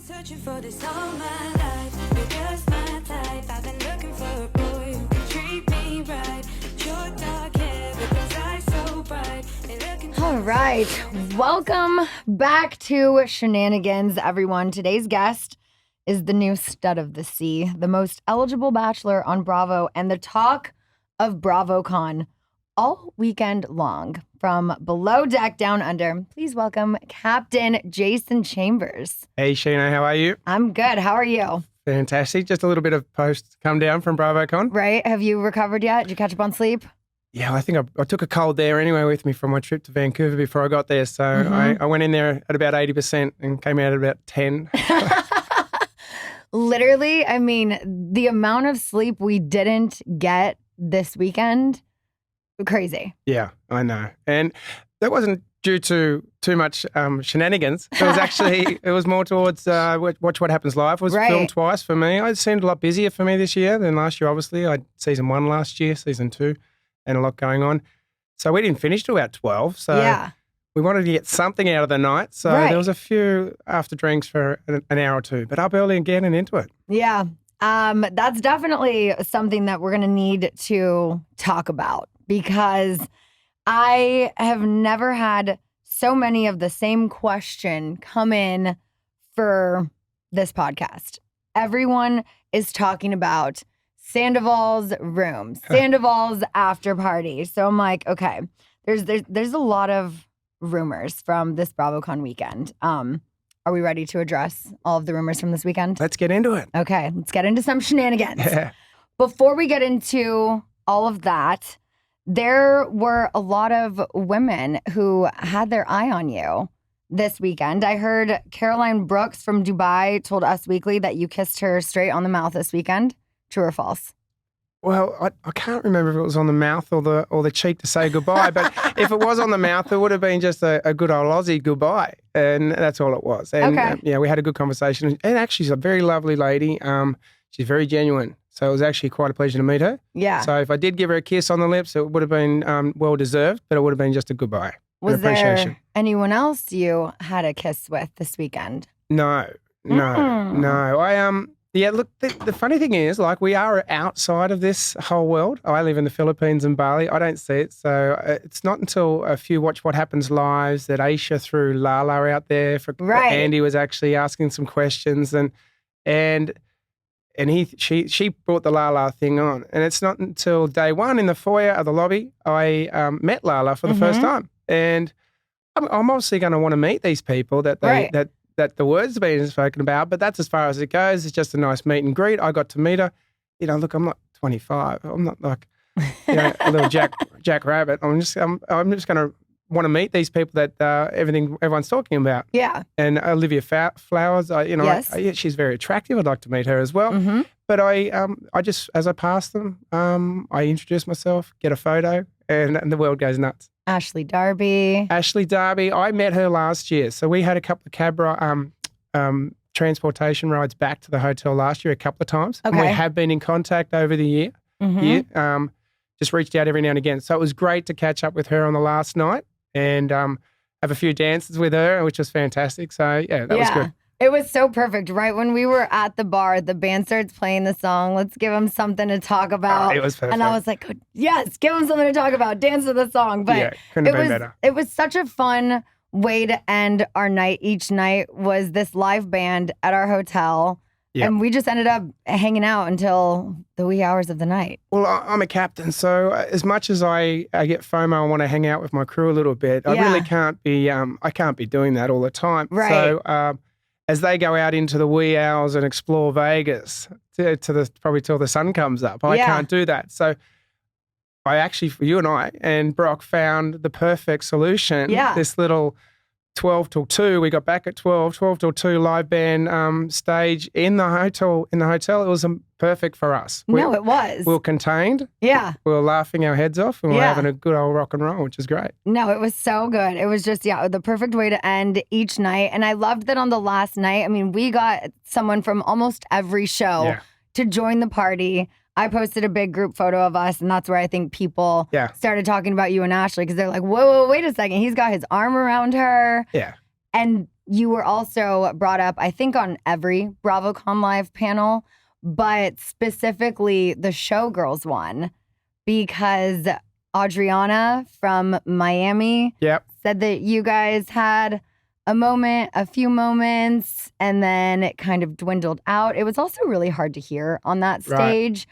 searching for this all my life. You're just my type. I've been looking for a boy who can treat me right. Your dark hair, but those eyes so bright. All right, welcome back to Scheananigans, everyone. Today's guest is the new stud of the sea, the most eligible bachelor on Bravo, and the talk of BravoCon all weekend long. From below deck down under, please welcome Captain Jason Chambers. Hey, Scheana, how are you? I'm good. How are you? Fantastic. Just a little bit of post come down from BravoCon. Right. Have you recovered yet? Did you catch up on sleep? Yeah, I think I took a cold there anyway with me from my trip to Vancouver before I got there. So I went in there at about 80% and came out at about 10. Literally, I mean, the amount of sleep we didn't get this weekend, crazy. Yeah, I know. And that wasn't due to too much shenanigans. It was actually, it was more towards Watch What Happens Live. It was filmed twice for me. It seemed a lot busier for me this year than last year, obviously. I had season 1 last year, season 2, and a lot going on. So we didn't finish till about 12. So we wanted to get something out of the night. So there was a few after drinks for an hour or two, but up early and getting into it. Yeah. That's definitely something that we're going to need to talk about, because I have never had so many of the same question come in for this podcast. Everyone is talking about Sandoval's room, Sandoval's after party. So I'm like, okay, there's a lot of rumors from this BravoCon weekend. Are we ready to address all of the rumors from this weekend? Let's get into it. Okay, let's get into some shenanigans. Yeah. Before we get into all of that, there were a lot of women who had their eye on you this weekend. I heard Caroline Brooks from Dubai told Us Weekly that you kissed her straight on the mouth this weekend. True or false? Well, I can't remember if it was on the mouth or the cheek to say goodbye, but if it was on the mouth, it would have been just a good old Aussie goodbye, and that's all it was. And yeah, we had a good conversation, and actually she's a very lovely lady. She's very genuine, so it was actually quite a pleasure to meet her. Yeah. So if I did give her a kiss on the lips, it would have been well deserved, but it would have been just a goodbye. Was there anyone else you had a kiss with this weekend? No. Yeah, look, the funny thing is, like, we are outside of this whole world. I live in the Philippines and Bali. I don't see it. So it's not until a few Watch What Happens Lives that Aisha threw Lala out there. Andy was actually asking some questions, and she brought the Lala thing on. And it's not until day one in the foyer of the lobby I met Lala for the first time. And I'm obviously going to want to meet these people that the words are being spoken about, but that's as far as it goes. It's just a nice meet and greet. I got to meet her. You know, look, I'm not 25. I'm not like a little Jack Rabbit. I'm just going to want to meet these people that everyone's talking about. Yeah. And Olivia Flowers, she's very attractive. I'd like to meet her as well. Mm-hmm. But I just, as I pass them, I introduce myself, get a photo, and the world goes nuts. Ashley Darby, I met her last year. So we had a couple of cab transportation rides back to the hotel last year a couple of times. Okay. And we have been in contact over the year. Mm-hmm. Just reached out every now and again. So it was great to catch up with her on the last night and have a few dances with her, which was fantastic. So yeah, that was good. It was so perfect. Right when we were at the bar, the band starts playing the song, Let's Give Them Something to Talk About. Oh, it was perfect. And I was like, yes, give them something to talk about. Dance to the song. But couldn't have been better. It was such a fun way to end our night. Each night was this live band at our hotel. Yep. And we just ended up hanging out until the wee hours of the night. Well, I'm a captain, so as much as I get FOMO, I want to hang out with my crew a little bit. I really can't be, I can't be doing that all the time. Right. So, as they go out into the wee hours and explore Vegas probably till the sun comes up, I can't do that. So I actually, you and I and Brock found the perfect solution. Yeah. This little 12 till 2, we got back at 12 till 2 live band stage in the hotel. It was perfect for us. It was. We were contained. Yeah. We were laughing our heads off and we were having a good old rock and roll, which is great. No, it was so good. It was just, the perfect way to end each night. And I loved that on the last night, I mean, we got someone from almost every show to join the party. I posted a big group photo of us, and that's where I think people started talking about you and Ashley, because they're like, whoa, wait a second. He's got his arm around her. Yeah. And you were also brought up, I think, on every BravoCon Live panel, but specifically the Showgirls one, because Adriana from Miami said that you guys had a few moments, and then it kind of dwindled out. It was also really hard to hear on that stage.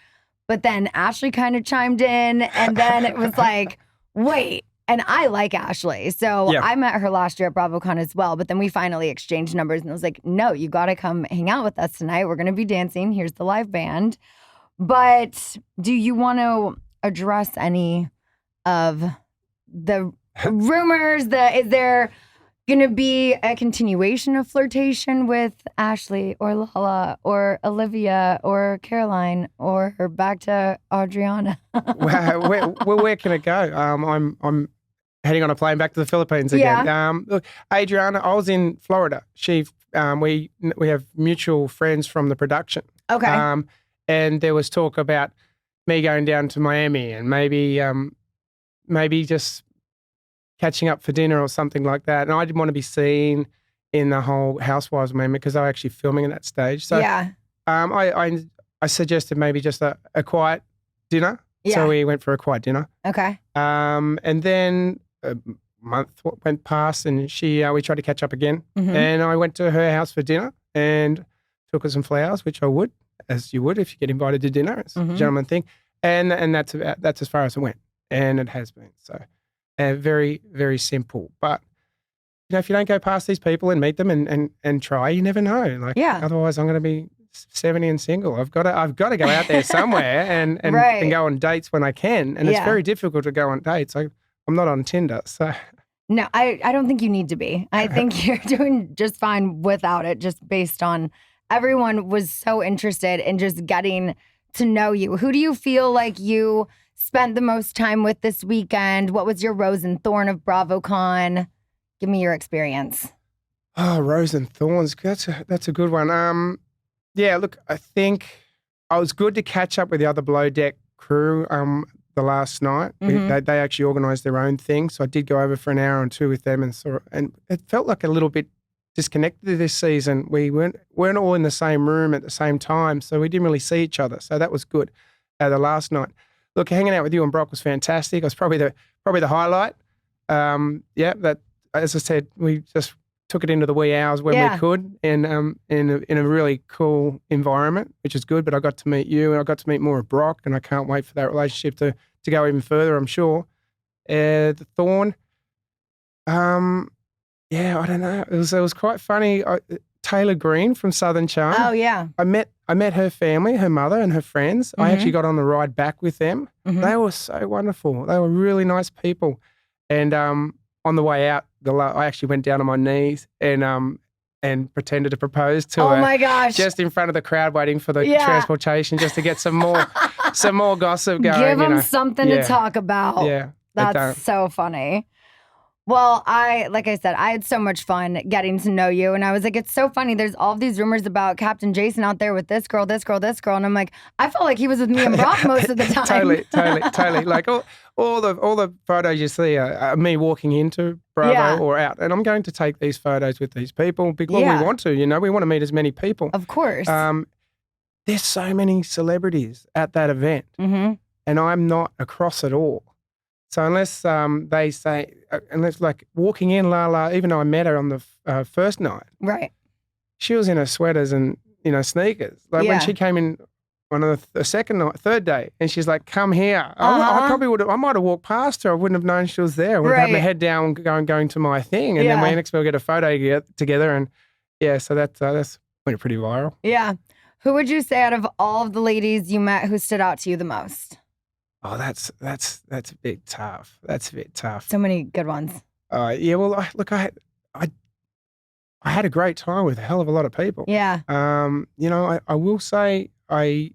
But then Ashley kind of chimed in, and then it was like, wait. And I like Ashley. So I met her last year at BravoCon as well. But then we finally exchanged numbers, and I was like, no, you got to come hang out with us tonight. We're going to be dancing. Here's the live band. But do you want to address any of the rumors? Is there going to be a continuation of flirtation with Ashley or Lala or Olivia or Caroline or back to Adriana? Where can it go? I'm heading on a plane back to the Philippines again. Look, Adriana, I was in Florida. We have mutual friends from the production. Okay. And there was talk about me going down to Miami and maybe just catching up for dinner or something like that. And I didn't want to be seen in the whole Housewives moment because they were actually filming at that stage. So I suggested maybe just a quiet dinner. Yeah. So we went for a quiet dinner. Okay. And then a month went past, and we tried to catch up again. Mm-hmm. And I went to her house for dinner and took her some flowers, which I would, as you would if you get invited to dinner. It's a gentleman thing. And that's as far as it went. And it has been. So very, very simple. But if you don't go past these people and meet them and try, you never know. Otherwise I'm going to be 70 and single. I've got to go out there somewhere and go on dates when I can. And it's very difficult to go on dates. I'm not on Tinder, so. No, I don't think you need to be. I think you're doing just fine without it, just based on everyone was so interested in just getting to know you. Who do you feel like you spent the most time with this weekend? What was your rose and thorn of BravoCon? Give me your experience. Oh, rose and thorns. That's a good one. Yeah, look, I think I was good to catch up with the other Below Deck crew the last night. Mm-hmm. They actually organised their own thing, so I did go over for an hour or two with them, and it felt like a little bit disconnected this season. We weren't all in the same room at the same time, so we didn't really see each other. So that was good. The last night, look, hanging out with you and Brock was fantastic. It was probably the highlight. That, as I said, we just took it into the wee hours when we could, and in a really cool environment, which is good. But I got to meet you, and I got to meet more of Brock, and I can't wait for that relationship to go even further, I'm sure. The thorn, I don't know. It was quite funny. Taylor Green from Southern Charm. Oh yeah. I met her family, her mother and her friends. Mm-hmm. I actually got on the ride back with them. Mm-hmm. They were so wonderful. They were really nice people. And on the way out, I actually went down on my knees and pretended to propose to her. Oh my gosh! Just in front of the crowd, waiting for the transportation, just to get some more gossip going. Give them something to talk about. Yeah, that's so funny. Well, like I said, I had so much fun getting to know you. And I was like, it's so funny. There's all these rumors about Captain Jason out there with this girl. And I'm like, I felt like he was with me and Brock most of the time. Totally. Like all the photos you see are me walking into Bravo or out. And I'm going to take these photos with these people because we want to, we want to meet as many people. Of course. There's so many celebrities at that event. Mm-hmm. And I'm not across at all. So unless they say, like walking in, Lala, even though I met her on the first night, right? She was in her sweaters and sneakers. Like when she came in on the second night, third day, and she's like, "Come here." I probably would have. I might have walked past her. I wouldn't have known she was there. I would have had my head down, going to my thing, and then we next we'll get a photo together, and so that's went pretty viral. Yeah. Who would you say out of all of the ladies you met who stood out to you the most? Oh, that's a bit tough. That's a bit tough. So many good ones. Well, I had a great time with a hell of a lot of people. Yeah. I will say I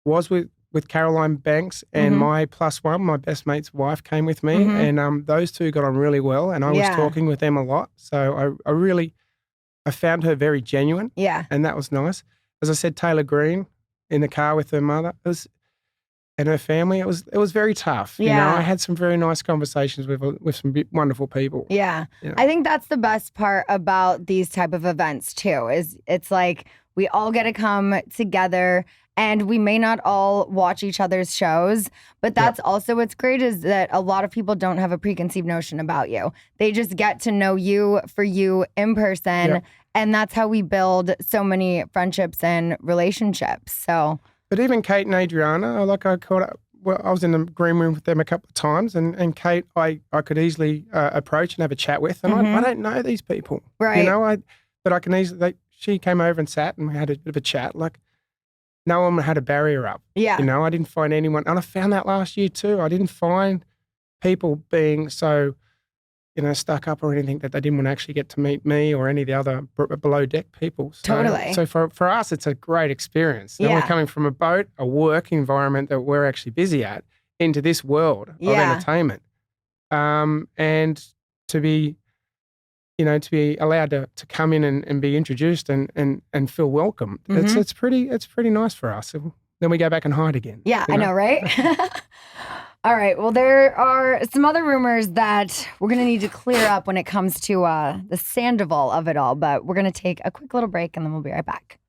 was with Caroline Banks and my plus one, my best mate's wife, came with me, and those two got on really well, and I was talking with them a lot. So I found her very genuine. Yeah. And that was nice. As I said, Taylor Green in the car with her mother. and her family, it was very tough. Yeah. You know, I had some very nice conversations with some wonderful people. Yeah. You know? I think that's the best part about these type of events too, is it's like we all get to come together and we may not all watch each other's shows, but that's also what's great is that a lot of people don't have a preconceived notion about you. They just get to know you for you in person. Yep. And that's how we build so many friendships and relationships. So, But even Kate and Adriana, I caught up. Well, I was in the green room with them a couple of times, and Kate, I could easily approach and have a chat with, and I don't know these people, right? You know, but I can easily. She came over and sat, and we had a bit of a chat. Like, no one had a barrier up. Yeah, you know, I didn't find anyone, and I found that last year too. I didn't find people being so, you know, stuck up or anything that they didn't want to actually get to meet me or any of the other below deck people. So, totally. So for us, it's a great experience. Then we're coming from a boat, a work environment that we're actually busy at, into this world of entertainment. And to be, you know, to be allowed to come in and be introduced and feel welcome. It's pretty nice for us. Then we go back and hide again. Yeah, I know, right? All right. Well, there are some other rumors that we're going to need to clear up when it comes to the Sandoval of it all, but we're going to take a quick little break and then we'll be right back.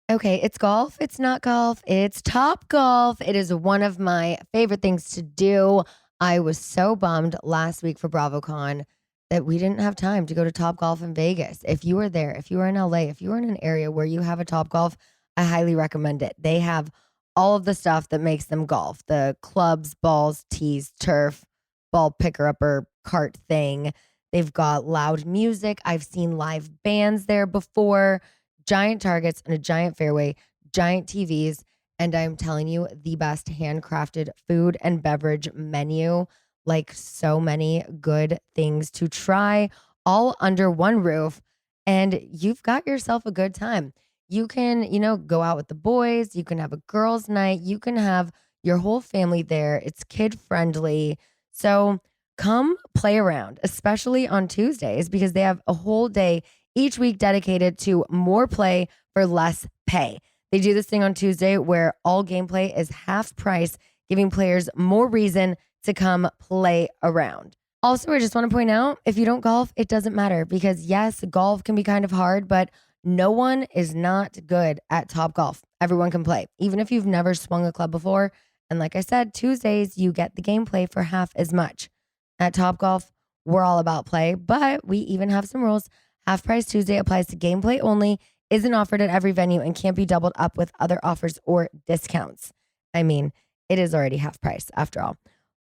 Okay, it's golf. It's not golf. It's Top Golf. It is one of my favorite things to do. I was so bummed last week for BravoCon that we didn't have time to go to Top Golf in Vegas. If you were there, if you were in LA, if you were in an area where you have a Top Golf, I highly recommend it. They have all of the stuff that makes them golf. The clubs, balls, tees, turf, ball picker-upper cart thing. They've got loud music. I've seen live bands there before. Giant targets and a giant fairway, giant TVs. And I'm telling you, the best handcrafted food and beverage menu. Like so many good things to try all under one roof. And you've got yourself a good time. You can, you know, go out with the boys. You can have a girls' night. You can have your whole family there. It's kid friendly. So come play around, especially on Tuesdays, because they have a whole day each week dedicated to more play for less pay. They do this thing on Tuesday where all gameplay is half price, giving players more reason to come play around. Also, I just want to point out, if you don't golf, it doesn't matter because yes, golf can be kind of hard, but no one is not good at Top Golf. Everyone can play, even if you've never swung a club before. And like I said, Tuesdays, you get the gameplay for half as much. At Top Golf, we're all about play, but we even have some rules. Half price Tuesday applies to gameplay only, isn't offered at every venue, and can't be doubled up with other offers or discounts. I mean, it is already half price after all.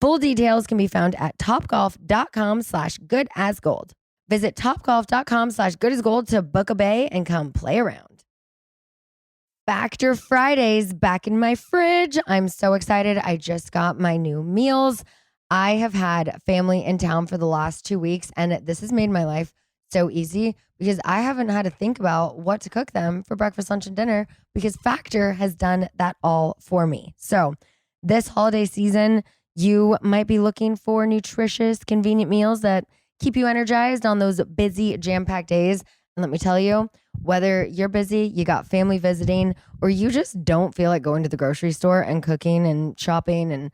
Full details can be found at topgolf.com/goodasgold. Visit topgolf.com/goodasgold to book a bay and come play around. Factor Fridays back in my fridge. I'm so excited. I just got my new meals. I have had family in town for the last 2 weeks, and this has made my life so easy because I haven't had to think about what to cook them for breakfast, lunch, and dinner because Factor has done that all for me. So this holiday season, you might be looking for nutritious, convenient meals that keep you energized on those busy, jam-packed days. And let me tell you, whether you're busy, you got family visiting, or you just don't feel like going to the grocery store and cooking and shopping and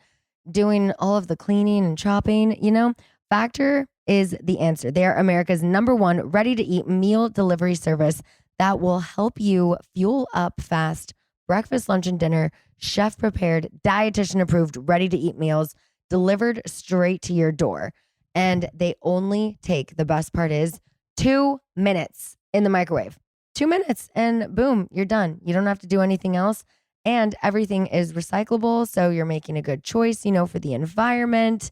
doing all of the cleaning and chopping, you know, Factor is the answer. They are America's #1 ready-to-eat meal delivery service that will help you fuel up fast breakfast, lunch, and dinner, chef-prepared, dietitian-approved, ready-to-eat meals delivered straight to your door. And they only take, the best part is, 2 minutes in the microwave. 2 minutes and boom, you're done. You don't have to do anything else. And everything is recyclable. So you're making a good choice, you know, for the environment.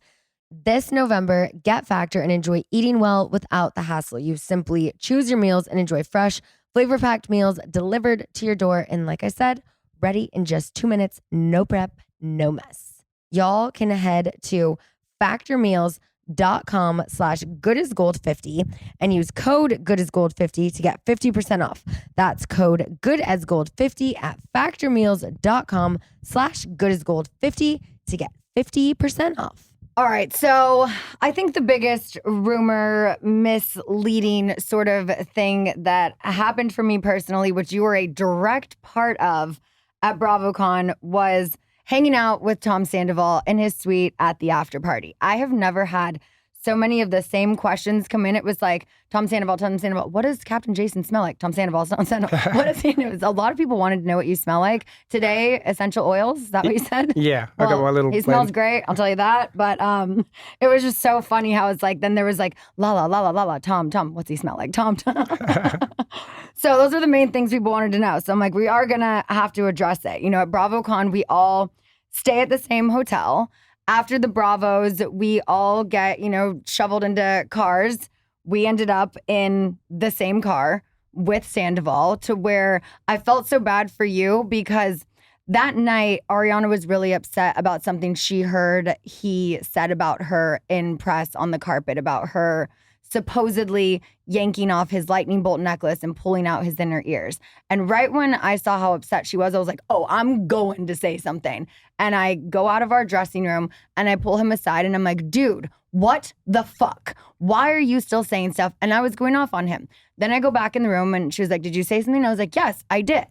This November, get Factor and enjoy eating well without the hassle. You simply choose your meals and enjoy fresh, flavor-packed meals delivered to your door. And like I said, ready in just 2 minutes. No prep, no mess. Y'all can head to factormeals.com/goodasgold50 and use code goodasgold50 to get 50% off. That's code goodasgold50 at factormeals.com/goodasgold50 to get 50% off. All right, so I think the biggest rumor, misleading sort of thing that happened for me personally, which you were a direct part of at BravoCon, was hanging out with Tom Sandoval in his suite at the after party. I have never had so many of the same questions come in. It was like, Tom Sandoval, what does Captain Jason smell like? Tom Sandoval, what is he? It was, a lot of people wanted to know what you smell like. Today, essential oils, is that what you said? Yeah, well, I got my little he smells great, I'll tell you that. But it was just so funny how it's like, then there was like, Lala, Tom, what's he smell like? Tom. So those are the main things people wanted to know. So I'm like, we are going to have to address it. You know, at BravoCon, we all stay at the same hotel. After the Bravos, we all get, shoveled into cars. We ended up in the same car with Sandoval, to where I felt so bad for you because that night, Ariana was really upset about something she heard he said about her in press on the carpet, about her supposedly yanking off his lightning bolt necklace and pulling out his inner ears. And right when I saw how upset she was, I was like, oh, I'm going to say something. And I go out of our dressing room and I pull him aside and I'm like, dude, what the fuck? Why are you still saying stuff? And I was going off on him. Then I go back in the room and she was like, did you say something? I was like, yes, I did.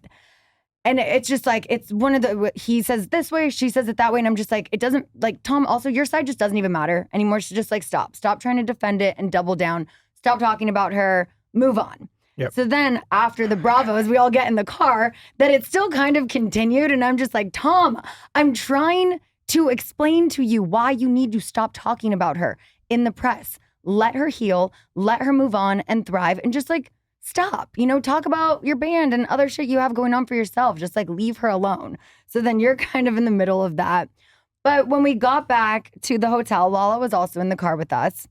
And it's just like, it's one of the, he says this way, she says it that way. And I'm just like, it doesn't, like, Tom, also your side just doesn't even matter anymore. So just like, stop trying to defend it and double down. Stop talking about her, move on. Yep. So then after the Bravos, we all get in the car, that it still kind of continued. And I'm just like, Tom, I'm trying to explain to you why you need to stop talking about her in the press. Let her heal, let her move on and thrive, and just like, stop, talk about your band and other shit you have going on for yourself. Just like leave her alone. So then you're kind of in the middle of that. But when we got back to the hotel, Lala was also in the car with us.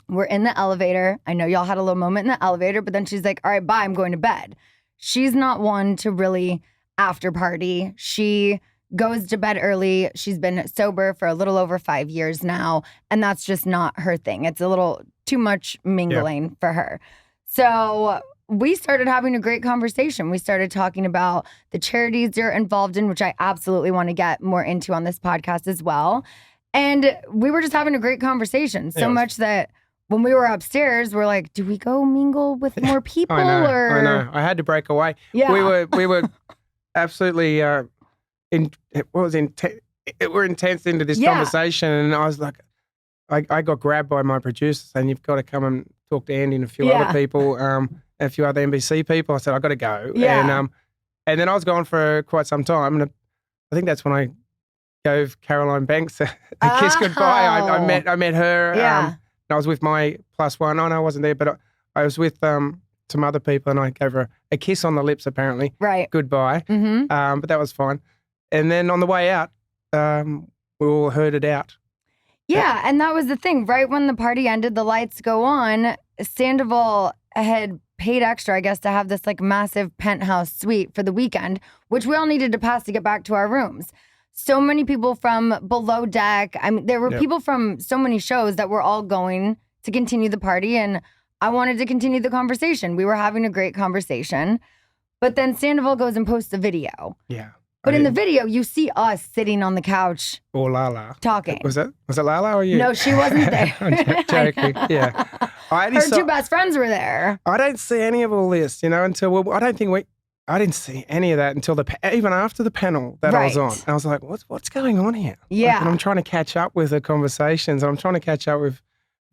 We're in the elevator. I know y'all had a little moment in the elevator, but then she's like, all right, bye, I'm going to bed. She's not one to really after party. She goes to bed early. She's been sober for a little over 5 years now, and that's just not her thing. It's a little too much mingling for her. So we started having a great conversation. We started talking about the charities you're involved in, which I absolutely want to get more into on this podcast as well. And we were just having a great conversation, so much that when we were upstairs, we're like, do we go mingle with more people? I know. I had to break away. Yeah. We were absolutely we're intense into this conversation, and I was like, I got grabbed by my producer saying, you've got to come and talk to Andy and a few other people, and a few other NBC people. I said, I got to go. Yeah. And then I was gone for quite some time. And I think that's when I gave Caroline Banks a kiss goodbye. I met her. Yeah. And I was with my +1. Oh, no, I wasn't there, but I was with some other people, and I gave her a kiss on the lips, apparently. Right. Goodbye. Mm-hmm. But that was fine. And then on the way out, we all heard it out. Yeah, and that was the thing. Right when the party ended, the lights go on. Sandoval had paid extra, I guess, to have this like massive penthouse suite for the weekend, which we all needed to pass to get back to our rooms. So many people from below deck. I mean, there were people from so many shows that were all going to continue the party, and I wanted to continue the conversation. We were having a great conversation. But then Sandoval goes and posts a video. Yeah. But in the video, you see us sitting on the couch. Or Lala. Talking. Was it Lala or you? No, she wasn't there. I'm joking. Yeah. Her two best friends were there. I don't see any of all this, until I didn't see any of that until even after the panel that I was on. I was like, what's going on here? Yeah. And I'm trying to catch up with the conversations. I'm trying to catch up with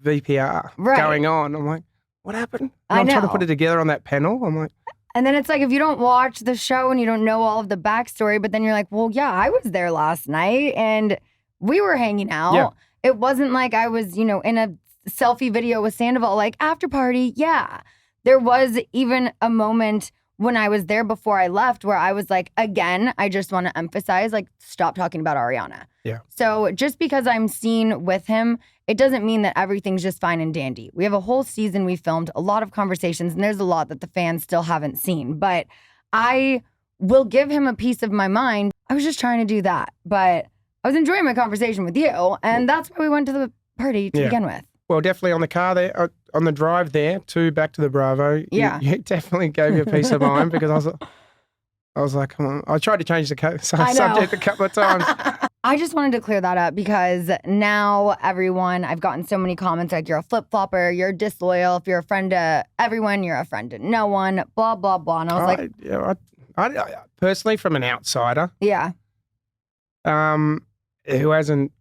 VPR going on. I'm like, what happened? And I'm trying to put it together on that panel. I'm like, and then it's like, if you don't watch the show and you don't know all of the backstory, but then you're like, well, yeah, I was there last night and we were hanging out. Yeah. It wasn't like I was, in a selfie video with Sandoval, like after party. Yeah. There was even a moment when I was there before I left where I was like, again, I just want to emphasize, like, stop talking about Ariana. Yeah. So just because I'm seen with him, it doesn't mean that everything's just fine and dandy. We have a whole season we filmed, a lot of conversations, and there's a lot that the fans still haven't seen. But I will give him a piece of my mind. I was just trying to do that. But I was enjoying my conversation with you, and that's why we went to the party to begin with. Well, definitely on the car there, on the drive there back to the Bravo. Yeah. You definitely gave me a piece of mind because I was like, come on. I tried to change the subject a couple of times. I just wanted to clear that up because now I've gotten so many comments like, you're a flip-flopper, you're disloyal. If you're a friend to everyone, you're a friend to no one, blah, blah, blah. And I was I personally, from an outsider, who hasn't,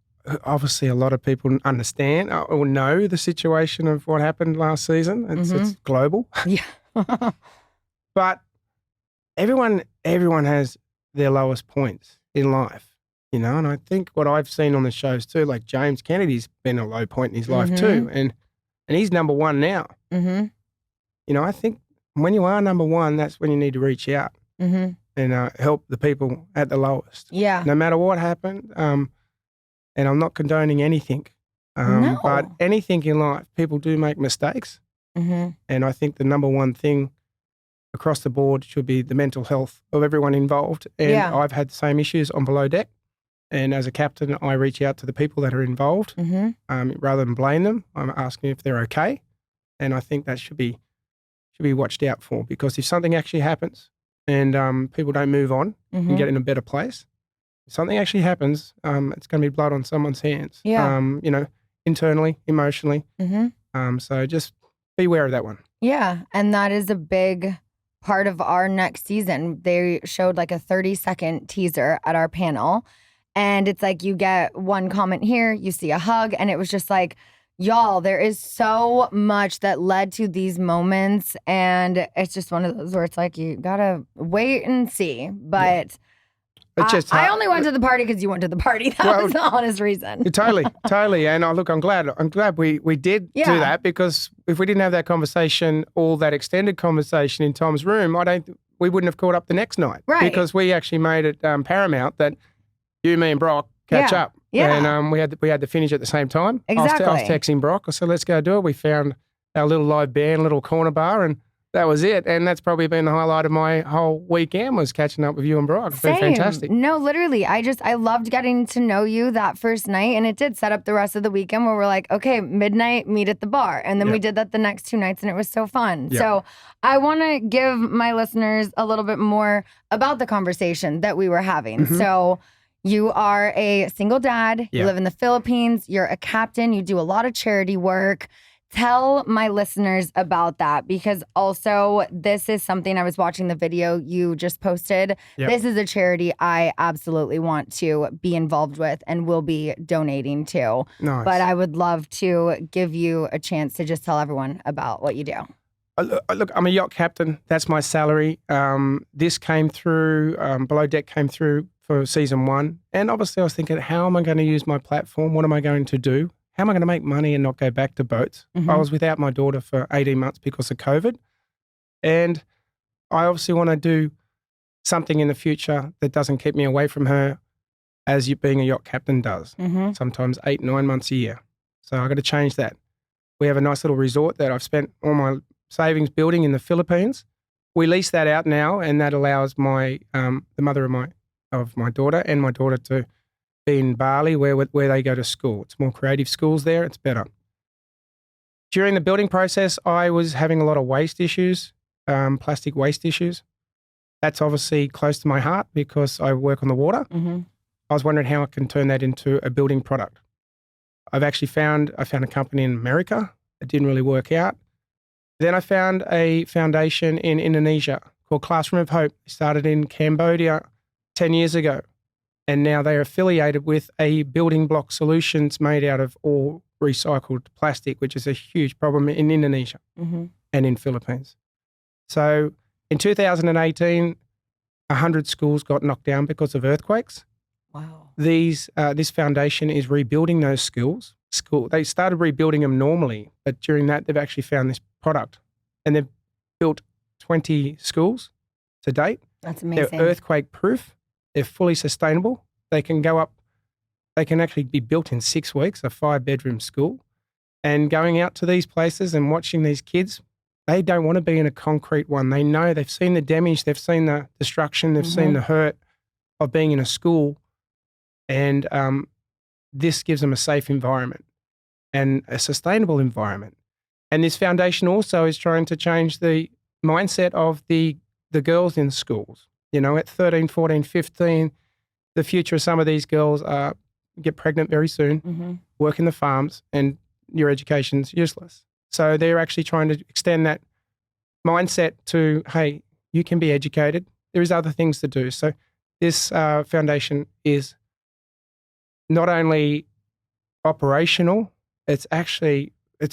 obviously a lot of people understand or know the situation of what happened last season. It's global. Yeah. But everyone has their lowest points in life, you know, and I think what I've seen on the shows too, like James Kennedy's been a low point in his life too, and he's number one now. You know, I think when you are number one, that's when you need to reach out and help the people at the lowest. Yeah. No matter what happened, and I'm not condoning anything, No. but anything in life, people do make mistakes, and I think the number one thing across the board should be the mental health of everyone involved. And I've had the same issues on Below Deck. And as a captain, I reach out to the people that are involved rather than blame them. I'm asking if they're okay. And I think that should be watched out for, because if something actually happens and people don't move on and get in a better place, if something actually happens, it's going to be blood on someone's hands, you know, internally, emotionally. So just be aware of that one. Yeah. And that is a big part of our next season. They showed like a 30-second teaser at our panel. And it's like you get one comment here, you see a hug, and it was just like, y'all, there is so much that led to these moments. And it's just one of those where it's like, you gotta wait and see. But I only went to the party because you went to the party. That was the honest reason. Totally. And I'm glad we did do that, because if we didn't have that conversation, all that extended conversation in Tom's room, we wouldn't have caught up the next night. Right. Because we actually made it paramount that you, me and Brock catch up. Yeah. And we had to finish at the same time. Exactly. I was texting Brock. I said, let's go do it. We found our little live band, little corner bar, and that was it. And that's probably been the highlight of my whole weekend, was catching up with you and Brock. It's been fantastic. No, literally. I loved getting to know you that first night, and it did set up the rest of the weekend where we're like, okay, midnight, meet at the bar. And then we did that the next 2 nights, and it was so fun. Yeah. So I want to give my listeners a little bit more about the conversation that we were having. So you are a single dad. You live in the Philippines. You're a captain. You do a lot of charity work. Tell my listeners about that, because also this is something, I was watching the video you just posted. This is a charity I absolutely want to be involved with and will be donating to. Nice. But I would love to give you a chance to just tell everyone about what you do. Look, I'm a yacht captain. That's my salary. This came through, Below Deck came through for season 1. And obviously I was thinking, how am I going to use my platform? What am I going to do? How am I going to make money and not go back to boats? I was without my daughter for 18 months because of COVID. And I obviously want to do something in the future that doesn't keep me away from her, as you being a yacht captain does, sometimes 8-9 months a year. So I got to change that. We have a nice little resort that I've spent all my savings building in the Philippines. We lease that out now, and that allows the mother of my daughter and my daughter to be in Bali, where they go to school. It's more creative schools there. It's better. During the building process, I was having a lot of waste issues, plastic waste issues. That's obviously close to my heart because I work on the water. I was wondering how I can turn that into a building product. I found a company in America. It didn't really work out. Then I found a foundation in Indonesia called Classroom of Hope. It started in Cambodia 10 years ago. And now they're affiliated with a building block solutions made out of all recycled plastic, which is a huge problem in Indonesia and in Philippines. So in 2018, 100 schools got knocked down because of earthquakes. Wow. This foundation is rebuilding those schools. They started rebuilding them normally, but during that, they've actually found this product. And they've built 20 schools to date. That's amazing. They're earthquake proof. They're fully sustainable. They can go up. They can actually be built in 6 weeks, a 5-bedroom school. And going out to these places and watching these kids, they don't want to be in a concrete one. They know, they've seen the damage, they've seen the destruction, they've seen the hurt of being in a school. And this gives them a safe environment and a sustainable environment. And this foundation also is trying to change the mindset of the girls in schools. You know, at 13, 14, 15, the future of some of these girls get pregnant very soon, work in the farms, and your education's useless. So they're actually trying to extend that mindset to, hey, you can be educated. There is other things to do. So this foundation is not only operational, it's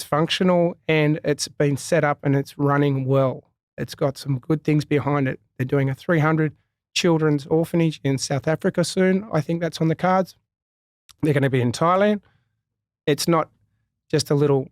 functional, and it's been set up and it's running well. It's got some good things behind it. They're doing a 300 children's orphanage in South Africa soon. I think that's on the cards. They're going to be in Thailand. It's not just a little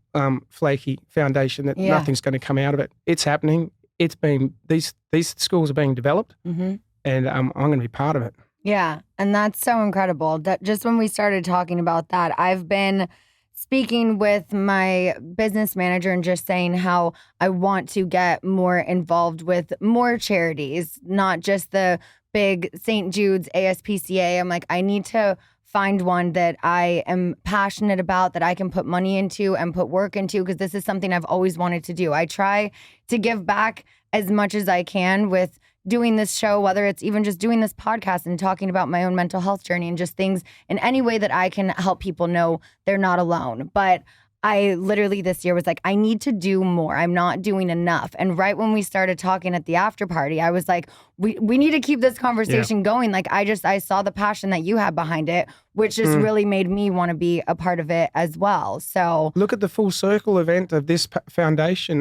flaky foundation that nothing's going to come out of it. It's happening. It's been these schools are being developed, and I'm going to be part of it. Yeah, and that's so incredible. That just when we started talking about that, I've been speaking with my business manager and just saying how I want to get more involved with more charities, not just the big St. Jude's, ASPCA. I'm like, I need to find one that I am passionate about, that I can put money into and put work into, because this is something I've always wanted to do. I try to give back as much as I can with doing this show, whether it's even just doing this podcast and talking about my own mental health journey and just things in any way that I can help people know they're not alone. But I literally this year was like, I need to do more. I'm not doing enough. And right when we started talking at the after party, I was like, we need to keep this conversation going. Like I saw the passion that you had behind it, which just really made me want to be a part of it as well. So look at the full circle event of this foundation.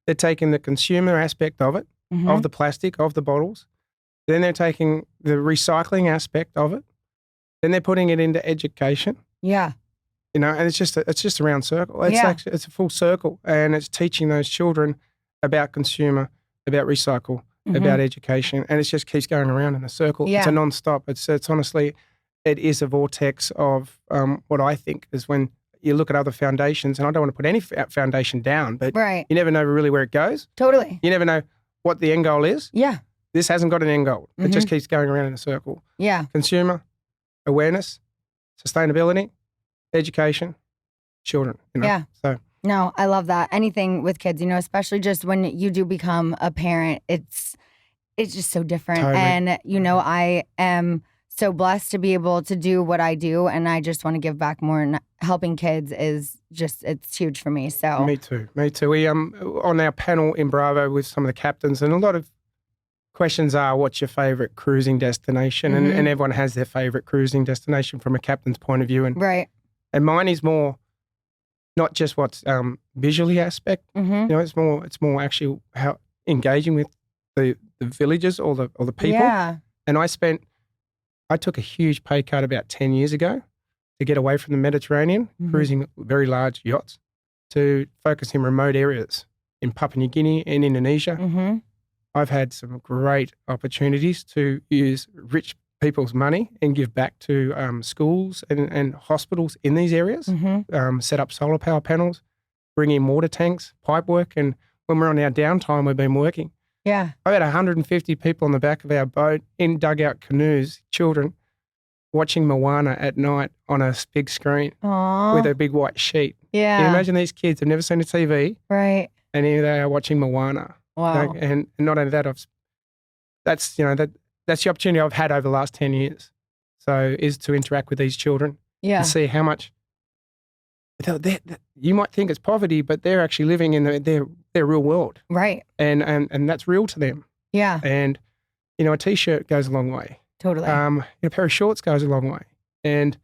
They're taking the consumer aspect of it, of the plastic, of the bottles. Then they're taking the recycling aspect of it. Then they're putting it into education. Yeah. You know, and it's just a round circle. It's a full circle, and it's teaching those children about consumer, about recycle, about education, and it just keeps going around in a circle. Yeah. It's a non-stop. It's honestly, it is a vortex of what I think is when you look at other foundations, and I don't want to put any foundation down, but you never know really where it goes. Totally. You never know what the end goal is. Yeah. This hasn't got an end goal. It just keeps going around in a circle. Yeah. Consumer, awareness, sustainability, education, children. You know? Yeah. So no, I love that. Anything with kids, you know, especially just when you do become a parent, it's just so different. Totally. And, you know, I am so blessed to be able to do what I do, and I just want to give back more, and helping kids is just, it's huge for me. So Me too. We on our panel in Bravo with some of the captains, and a lot of questions are, what's your favorite cruising destination? And everyone has their favorite cruising destination from a captain's point of view. And And mine is more not just what's visually aspect. You know, it's more actually how engaging with the villagers or the people. Yeah. And I took a huge pay cut about 10 years ago to get away from the Mediterranean, cruising very large yachts, to focus in remote areas in Papua New Guinea and Indonesia. I've had some great opportunities to use rich people's money and give back to schools and hospitals in these areas, set up solar power panels, bring in water tanks, pipe work. And when we're on our downtime, we've been working. Yeah. I've had 150 people on the back of our boat in dugout canoes, children, watching Moana at night on a big screen with a big white sheet. Yeah. Can you imagine these kids have never seen a TV? Right. And here they are watching Moana. Wow. And not only that, that's the opportunity I've had over the last 10 years. So is to interact with these children and see how much you might think it's poverty, but they're actually living in their real world. Right. And that's real to them. Yeah. And, you know, a T-shirt goes a long way. Totally. A pair of shorts goes a long way. And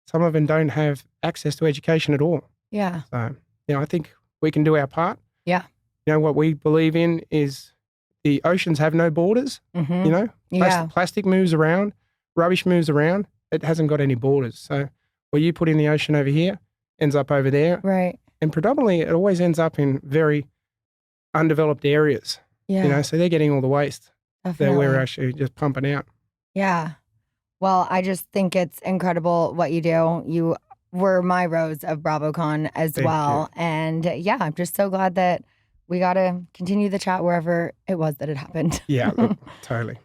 some of them don't have access to education at all. Yeah. So, you know, I think we can do our part. Yeah. You know, what we believe in is the oceans have no borders. You know, plastic moves around, rubbish moves around. It hasn't got any borders. So what you put in the ocean over here ends up over there. Right. And predominantly it always ends up in very undeveloped areas. Yeah. You know, so they're getting all the waste that we're actually just pumping out. Yeah. Well, I just think it's incredible what you do. You were my rose of BravoCon as well. And yeah, I'm just so glad that we got to continue the chat wherever it was that it happened. Yeah, look, totally.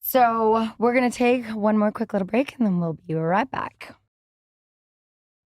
So we're going to take one more quick little break, and then we'll be right back.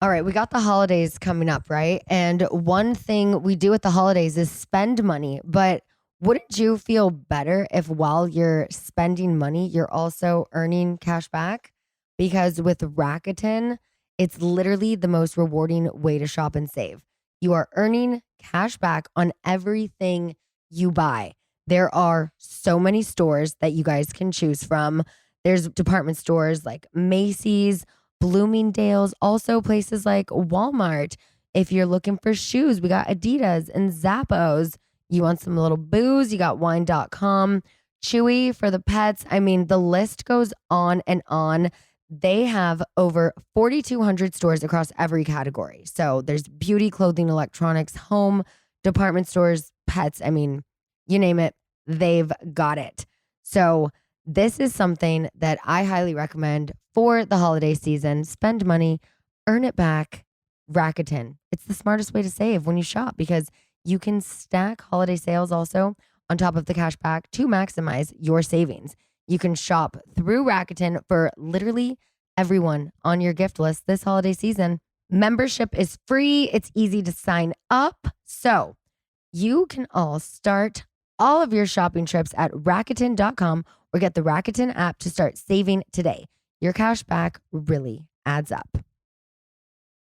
All right, we got the holidays coming up, right? And one thing we do at the holidays is spend money. But wouldn't you feel better if while you're spending money, you're also earning cash back? Because with Rakuten, it's literally the most rewarding way to shop and save. You are earning cash back on everything you buy. There are so many stores that you guys can choose from. There's department stores like Macy's, Bloomingdale's, also places like Walmart. If you're looking for shoes, we got Adidas and Zappos. You want some little booze, you got wine.com. Chewy for the pets. I mean, the list goes on and on. They have over 4,200 stores across every category. So there's beauty, clothing, electronics, home, department stores, pets. I mean, you name it, they've got it. So this is something that I highly recommend for the holiday season. Spend money, earn it back. Rakuten. It's the smartest way to save when you shop because you can stack holiday sales also on top of the cash back to maximize your savings. You can shop through Rakuten for literally everyone on your gift list this holiday season. Membership is free. It's easy to sign up. So you can all start all of your shopping trips at Rakuten.com or get the Rakuten app to start saving today. Your cash back really adds up.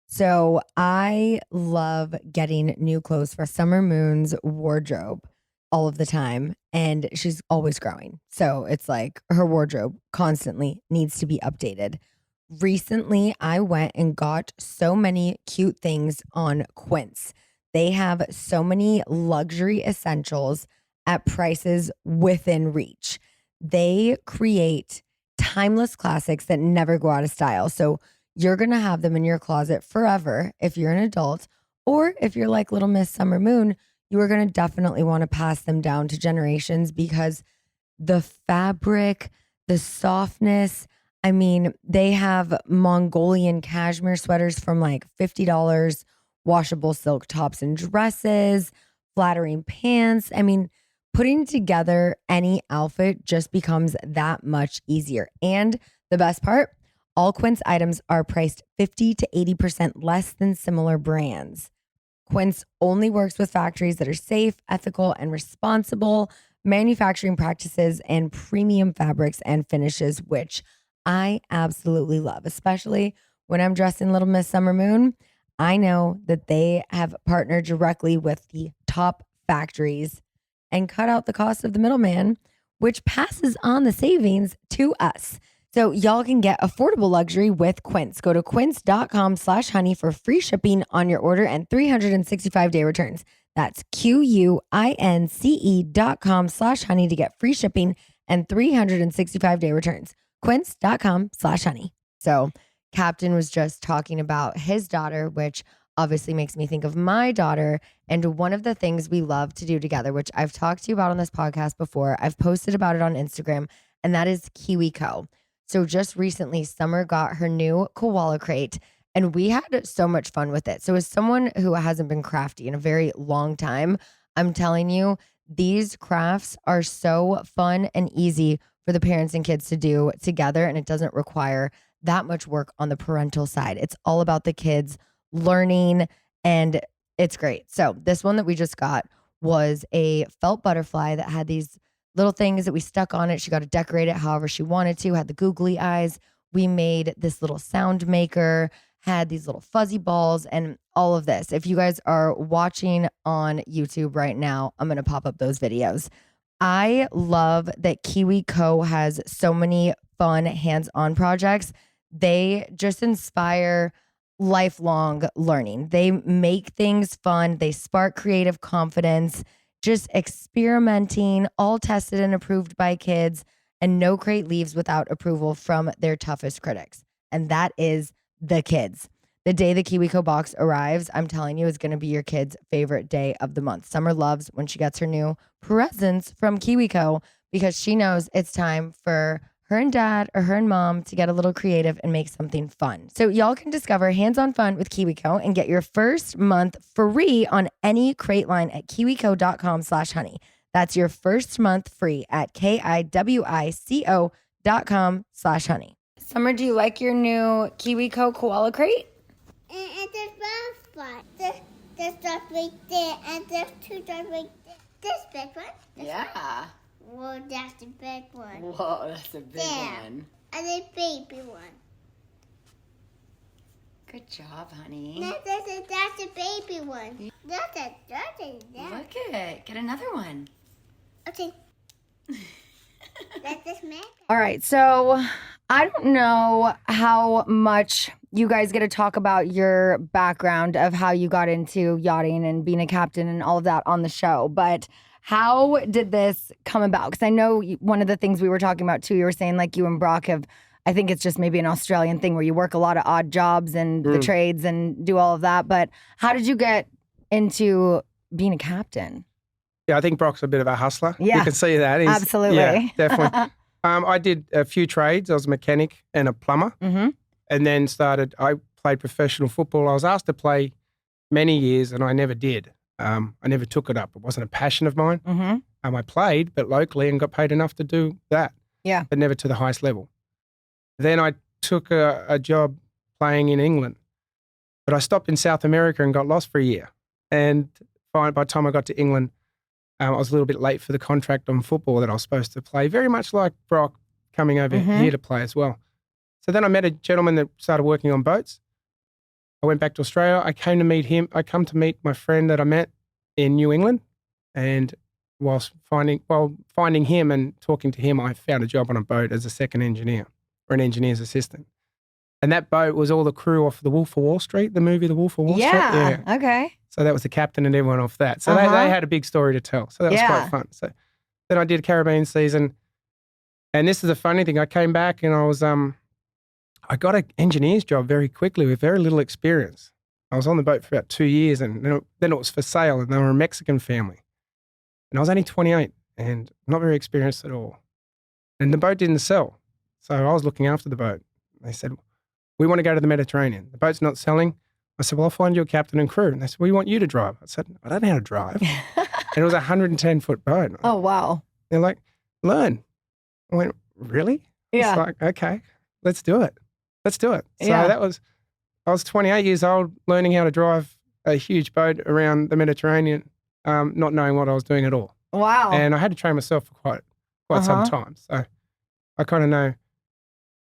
So I love getting new clothes for Summer Moon's wardrobe all of the time. And she's always growing. So it's like her wardrobe constantly needs to be updated. Recently, I went and got so many cute things on Quince. They have so many luxury essentials at prices within reach. They create timeless classics that never go out of style. So you're going to have them in your closet forever if you're an adult, or if you're like Little Miss Summer Moon, you are going to definitely want to pass them down to generations because the fabric, the softness, I mean, they have Mongolian cashmere sweaters from like $50, washable silk tops and dresses, flattering pants. I mean, putting together any outfit just becomes that much easier. And the best part, all Quince items are priced 50 to 80% less than similar brands. Quince only works with factories that are safe, ethical, and responsible manufacturing practices and premium fabrics and finishes, which I absolutely love, especially when I'm dressing Little Miss Summer Moon. I know that they have partnered directly with the top factories and cut out the cost of the middleman, which passes on the savings to us. So y'all can get affordable luxury with Quince. Go to quince.com/honey for free shipping on your order and 365-day returns. That's QUINCE.com/honey to get free shipping and 365-day returns. Quince.com/honey. So Captain was just talking about his daughter, which obviously makes me think of my daughter. And one of the things we love to do together, which I've talked to you about on this podcast before, I've posted about it on Instagram, and that is KiwiCo. So just recently, Summer got her new koala crate, and we had so much fun with it. So as someone who hasn't been crafty in a very long time, I'm telling you, these crafts are so fun and easy for the parents and kids to do together, and it doesn't require that much work on the parental side. It's all about the kids learning, and it's great. So this one that we just got was a felt butterfly that had these little things that we stuck on it. She got to decorate it however she wanted to, had the googly eyes. We made this little sound maker, had these little fuzzy balls, and all of this. If you guys are watching on YouTube right now, I'm going to pop up those videos. I love that KiwiCo has so many fun hands-on projects. They just inspire lifelong learning. They make things fun. They spark creative confidence, just experimenting, all tested and approved by kids, and no crate leaves without approval from their toughest critics. And that is the kids. The day the KiwiCo box arrives, I'm telling you, is going to be your kid's favorite day of the month. Summer loves when she gets her new presents from KiwiCo because she knows it's time for her and dad or her and mom to get a little creative and make something fun. So y'all can discover hands-on fun with KiwiCo and get your first month free on any crate line at kiwico.com/honey. That's your first month free at kiwico.com/honey. Summer, do you like your new KiwiCo koala crate? And there's butterfly. There's stuff right there, and there's two stuff right there. This big one. Yeah. Well, that's the big one. Whoa, that's a big one. And the baby one. Good job, honey. That's the baby one. That's it. Look at it. Get another one. Okay. That's this man. All right, so I don't know how much you guys get to talk about your background of how you got into yachting and being a captain and all of that on the show, but how did this come about? Because I know one of the things we were talking about too, you were saying like you and Brock have, I think it's just maybe an Australian thing where you work a lot of odd jobs and the trades and do all of that. But how did you get into being a captain? Yeah, I think Brock's a bit of a hustler. Yeah. You can see that. Absolutely. Yeah, definitely. I did a few trades. I was a mechanic and a plumber. Mm-hmm. And then I played professional football. I was asked to play many years and I never did. I never took it up. It wasn't a passion of mine. Mm-hmm. I played, but locally and got paid enough to do that. Yeah. But never to the highest level. Then I took a job playing in England. But I stopped in South America and got lost for a year. And by the time I got to England, I was a little bit late for the contract on football that I was supposed to play, very much like Brock coming over here to play as well. So then I met a gentleman that started working on boats. I went back to Australia. I came to meet him. I come to meet my friend that I met in New England. And while finding him and talking to him, I found a job on a boat as a second engineer or an engineer's assistant. And that boat was all the crew off The Wolf of Wall Street, the movie The Wolf of Wall Street. Yeah, okay. So that was the captain and everyone off that. So they had a big story to tell. So that was quite fun. So then I did a Caribbean season. And this is a funny thing. I came back and I got an engineer's job very quickly with very little experience. I was on the boat for about 2 years and then it was for sale and they were a Mexican family. And I was only 28 and not very experienced at all. And the boat didn't sell. So I was looking after the boat. They said, we want to go to the Mediterranean. The boat's not selling. I said, well, I'll find you a captain and crew. And they said, we want you to drive. I said, I don't know how to drive. And it was a 110-foot boat. Oh, wow. They're like, learn. I went, really? Yeah. It's like, okay, let's do it. Let's do it. So Yeah. I was 28 years old learning how to drive a huge boat around the Mediterranean, not knowing what I was doing at all. Wow. And I had to train myself for quite some time. So I kind of know,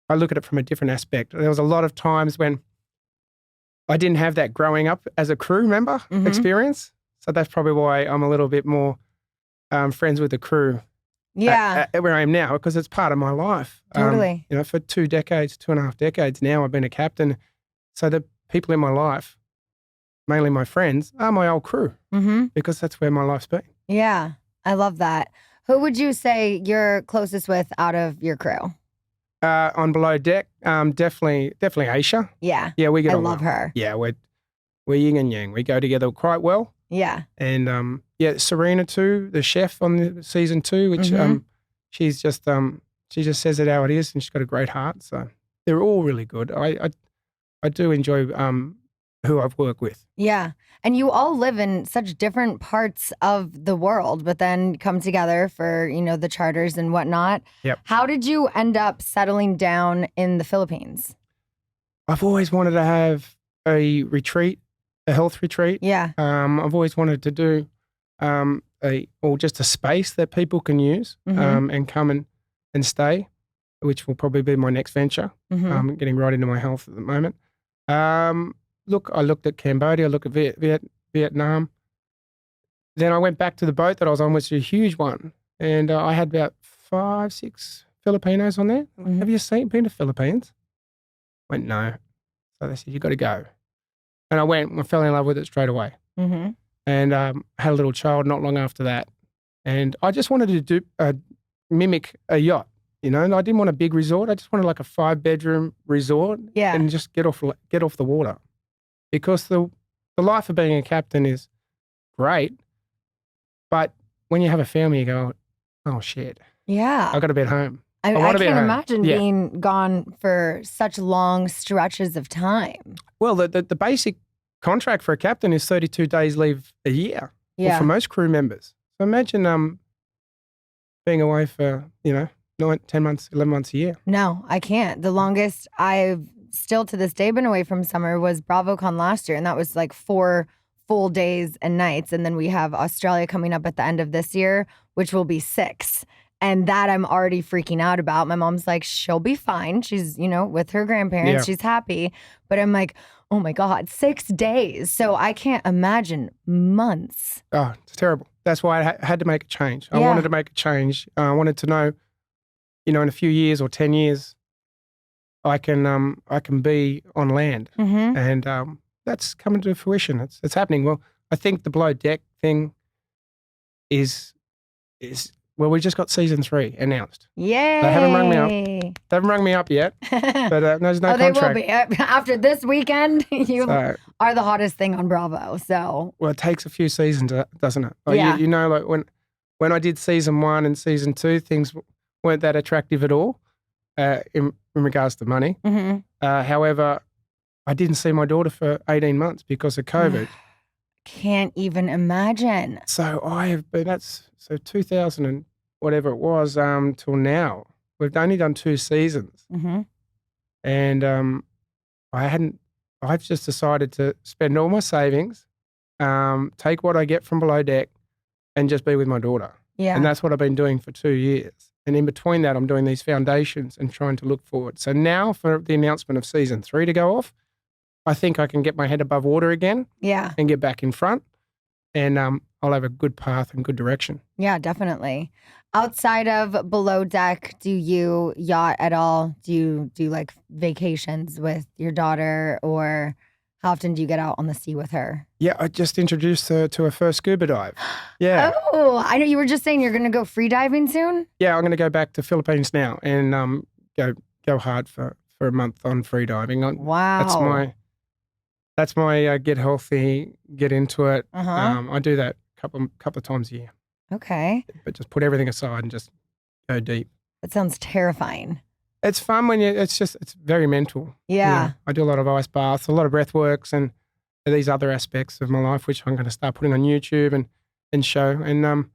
I look at it from a different aspect. There was a lot of times when I didn't have that growing up as a crew member experience. So that's probably why I'm a little bit more friends with the crew where I am now, because it's part of my life. Totally. For 2.5 decades now, I've been a captain. So the people in my life, mainly my friends, are my old crew because that's where my life's been. Yeah, I love that. Who would you say you're closest with out of your crew? On below deck, definitely Aisha. Yeah. Yeah, we get I on love well. her. Yeah, we're yin and yang. We go together quite well. Yeah. And Serena too, the chef on the season 2, which she's just she just says it how it is, and she's got a great heart. So they're all really good. I do enjoy who I've worked with. Yeah. And you all live in such different parts of the world, but then come together for, the charters and whatnot. Yep. How did you end up settling down in the Philippines? I've always wanted to have a retreat, a health retreat. Yeah. I've always wanted to do just a space that people can use and come and stay, which will probably be my next venture. Getting right into my health at the moment. I looked at Cambodia, I looked at Vietnam. Then I went back to the boat that I was on, which was a huge one. And I had about 5, 6 Filipinos on there. Have you been to Philippines? I went, no. So they said, you got to go. And I went, I fell in love with it straight away. And had a little child not long after that. And I just wanted to mimic a yacht, and I didn't want a big resort. I just wanted like a 5-bedroom resort and just get off the water. Because the life of being a captain is great, but when you have a family, you go, oh shit. Yeah. I got to be at home. I want to be can't at home. imagine being gone for such long stretches of time. Well, the basic contract for a captain is 32 days leave a year. Yeah. Or for most crew members. So imagine being away for, 9, 10 months, 11 months a year. No, I can't. The longest I've still to this day been away from summer was BravoCon last year, and that was like 4 full days and nights. And then we have Australia coming up at the end of this year, which will be 6. And that I'm already freaking out about. My mom's like, she'll be fine. She's, with her grandparents. Yeah. She's happy. But I'm like, oh my God, 6 days. So I can't imagine months. Oh, it's terrible. That's why I had to make a change. I wanted to make a change. I wanted to know, in a few years or 10 years, I can be on land, Mm-hmm. and that's coming to fruition. It's happening. Well, I think the below deck thing is well, we just got season 3 announced. Yay! They haven't rung me up. They haven't rung me up yet, but there's no oh, they contract. will be. After this weekend, you So, are the hottest thing on Bravo. So well, it takes a few seasons, doesn't it? Like Yeah. you know, like when I did season 1 and season 2, things weren't that attractive at all in regards to money. mm-hmm. However, I didn't see my daughter for 18 months because of COVID. Can't even imagine. So I have been, so 2000 and whatever it was, till now. We've only done 2 seasons. Mm-hmm. And I've just decided to spend all my savings, take what I get from below deck and just be with my daughter. Yeah. And that's what I've been doing for 2 years. And in between that, I'm doing these foundations and trying to look forward. So now for the announcement of season 3 to go off, I think I can get my head above water again Yeah. and get back in front. And I'll have a good path and good direction. Yeah, definitely. Outside of below deck, do you yacht at all? Do you do like vacations with your daughter, or how often do you get out on the sea with her? Yeah, I just introduced her to her first scuba dive. Yeah. Oh, I know you were just saying you're going to go free diving soon. Yeah, I'm going to go back to Philippines now and go hard for a month on free diving. Wow. That's my get healthy, get into it. Uh-huh. I do that a couple of times a year, Okay. but just put everything aside and just go deep. That sounds terrifying. It's fun when it's very mental. Yeah. I do a lot of ice baths, a lot of breath works, and these other aspects of my life, which I'm going to start putting on YouTube and show. And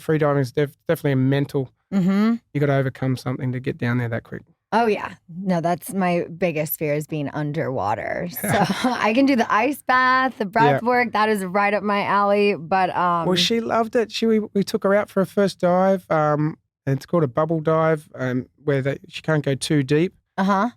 free diving is definitely a mental. Mm-hmm. You got to overcome something to get down there that quick. Oh, yeah. No, that's my biggest fear is being underwater. So I can do the ice bath, the breath work. That is right up my alley. But well, she loved it. We took her out for her first dive. It's called a bubble dive, where she can't go too deep. Uh-huh.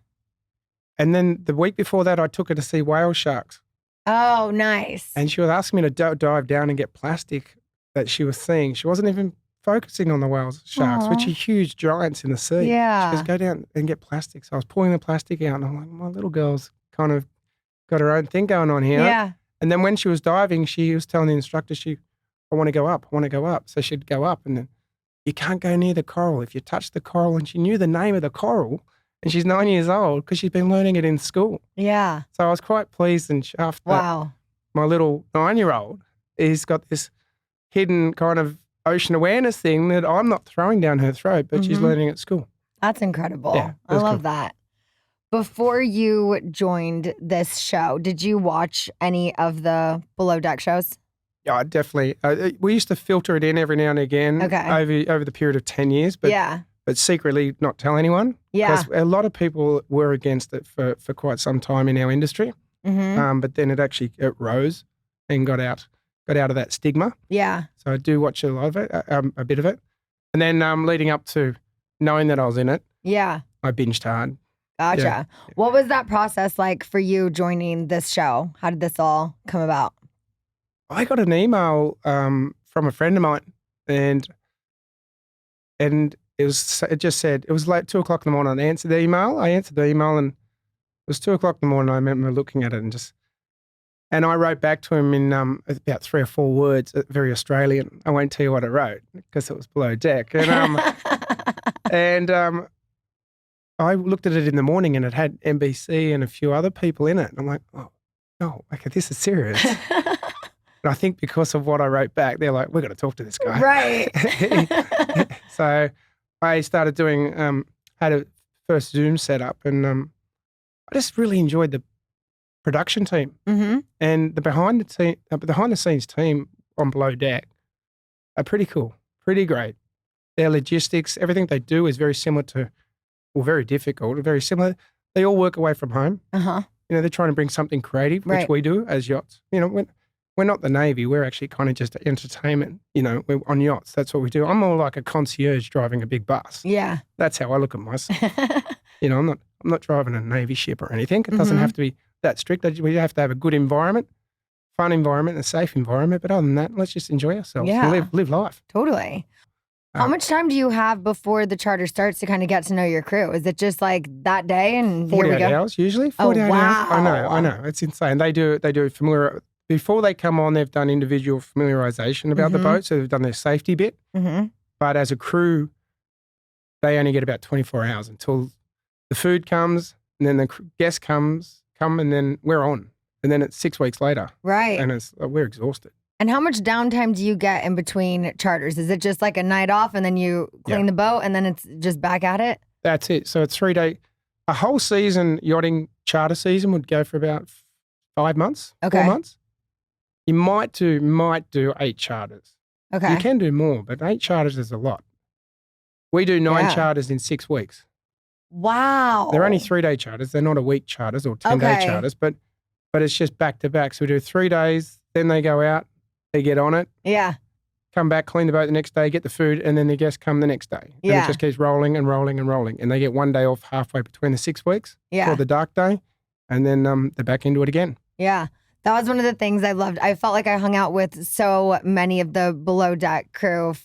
And then the week before that, I took her to see whale sharks. Oh, nice. And she was asking me to dive down and get plastic that she was seeing. She wasn't even focusing on the whale sharks, which are huge giants in the sea. Yeah. She goes, go down and get plastic. So I was pulling the plastic out and I'm like, my little girl's kind of got her own thing going on here. Yeah. And then when she was diving, she was telling the instructor, I want to go up. I want to go up. So she'd go up and then you can't go near the coral. If you touch the coral, and she knew the name of the coral and she's 9 years old because she's been learning it in school. Yeah. So I was quite pleased and chuffed that my little 9-year-old has got this hidden kind of ocean awareness thing that I'm not throwing down her throat, but she's learning at school. That's incredible. Yeah, I love that. Before you joined this show, did you watch any of the below deck shows? Yeah, I definitely. We used to filter it in every now and again over the period of 10 years, but secretly not tell anyone. Yeah. Because a lot of people were against it for quite some time in our industry. Mm-hmm. But then it rose and got out of that stigma. Yeah. So I do watch a lot of it, a bit of it. And then leading up to knowing that I was in it, Yeah. I binged hard. Gotcha. Yeah. What was that process like for you joining this show? How did this all come about? I got an email from a friend of mine, and it just said, it was like 2 o'clock in the morning. I answered the email, and it was 2 o'clock in the morning. I remember looking at it and I wrote back to him in about 3 or 4 words, very Australian. I won't tell you what I wrote because it was below deck. And I looked at it in the morning and it had NBC and a few other people in it. And I'm like, oh, no, okay, this is serious. And I think because of what I wrote back, they're like, we've got to talk to this guy. Right. So I started doing, had a first Zoom set up, and I just really enjoyed the production team and the behind the scenes team on Below Deck are pretty cool, pretty great. Their logistics, everything they do is very similar to, well, very difficult, very similar. They all work away from home. Uh-huh. You know, they're trying to bring something creative, which we do as yachts. You know, we're not the Navy. We're actually kind of just entertainment. You know, we're on yachts. That's what we do. I'm more like a concierge driving a big bus. Yeah. That's how I look at myself. You know, I'm not driving a Navy ship or anything. It doesn't have to be that strict. We have to have a good environment, fun environment, a safe environment. But other than that, let's just enjoy ourselves and live life. Totally. How much time do you have before the charter starts to kind of get to know your crew? Is it just like that day and here we 48 go? hours usually. 48 wow. hours. I know. It's insane. They do familiar before they come on. They've done individual familiarization about the boat, so they've done their safety bit. Mm-hmm. But as a crew, they only get about 24 hours until the food comes, and then the guests come, and then we're on, and then it's 6 weeks later, Right. and we're exhausted. And how much downtime do you get in between charters? Is it just like a night off and then you clean the boat and then it's just back at it? That's it. So it's 3 day. A whole season yachting charter season would go for about 5 months, 4 months. You might do 8 charters. Okay. You can do more, but 8 charters is a lot. We do 9 charters in 6 weeks. Wow. They're only 3 day charters. They're not a week charters or 10-day charters, but it's just back to back. So we do 3 days, then they go out, they get on it. Yeah. Come back, clean the boat the next day, get the food, and then the guests come the next day. And it just keeps rolling and rolling and rolling. And they get 1 day off halfway between the 6 weeks for the dark day, and then they're back into it again. Yeah. That was one of the things I loved. I felt like I hung out with so many of the below deck crew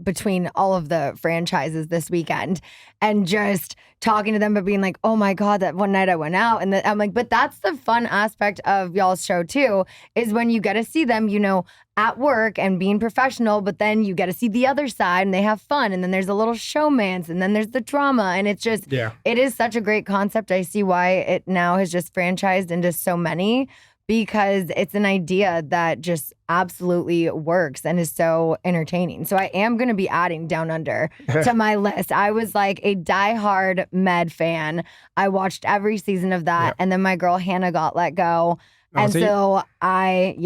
between all of the franchises this weekend and just talking to them, but being like, oh my God, that one night I went out. And I'm like, but that's the fun aspect of y'all's show too, is when you get to see them, you know, at work and being professional, but then you get to see the other side and they have fun. And then there's a little showmance and then there's the drama. And it's just, it is such a great concept. I see why it now has just franchised into so many, because it's an idea that just absolutely works and is so entertaining. So I am going to be adding Down Under to my list. I was like a diehard Med fan. I watched every season of that. And then my girl Hannah got let go. And so I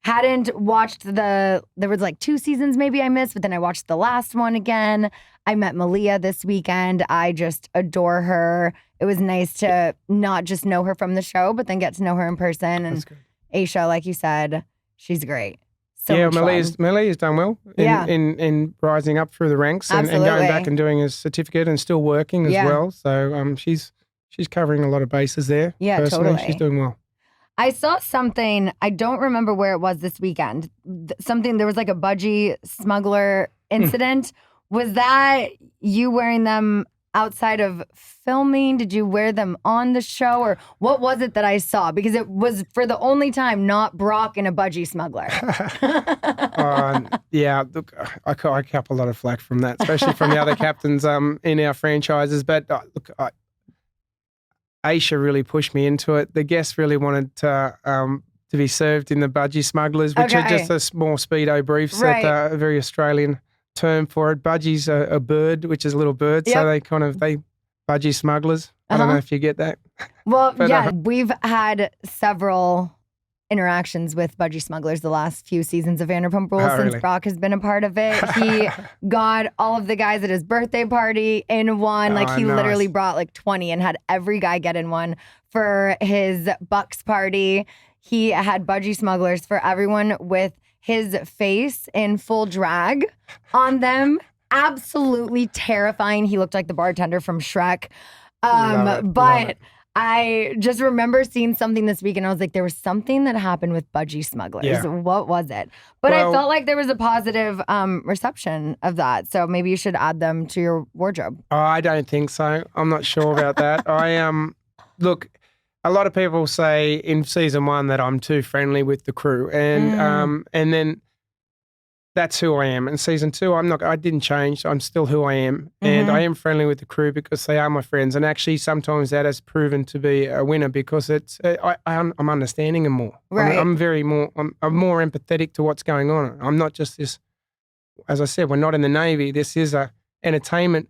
hadn't watched there was like 2 seasons maybe I missed, but then I watched the last one again. I met Malia this weekend. I just adore her. It was nice to not just know her from the show, but then get to know her in person. And Aisha, like you said, she's great. So Malia's done well in rising up through the ranks and going back and doing his certificate and still working as well. So she's covering a lot of bases there. Yeah, personally. totally. She's doing well. I saw something, I don't remember where it was this weekend. There was like a budgie smuggler incident. Was that you wearing them outside of filming? Did you wear them on the show? Or what was it that I saw? Because it was for the only time not Brock and a budgie smuggler. Look, I cop a lot of flack from that, especially from the other captains in our franchises. But look, Aisha really pushed me into it. The guests really wanted to be served in the budgie smugglers, which are just a small Speedo briefs, a very Australian term for it. Budgie's a bird, which is a little bird, so they budgie smugglers. I don't know if you get that. Well, but, we've had several interactions with budgie smugglers the last few seasons of Vanderpump Rules since really? Brock has been a part of it. He got all of the guys at his birthday party in one. He literally brought like 20 and had every guy get in one for his Bucks party. He had budgie smugglers for everyone with his face in full drag on them. Absolutely terrifying. He looked like the bartender from Shrek. But I just remember seeing something this week and I was like, there was something that happened with budgie smugglers. Yeah. What was it? But I felt like there was a positive reception of that. So maybe you should add them to your wardrobe. Oh, I don't think so. I'm not sure about that. Look, a lot of people say in season 1 that I'm too friendly with the crew. And then that's who I am. In season 2, I didn't change. I'm still who I am. And I am friendly with the crew because they are my friends. And actually sometimes that has proven to be a winner because I'm understanding them more. Right. I'm more empathetic to what's going on. I'm not just this, as I said, we're not in the Navy. This is a entertainment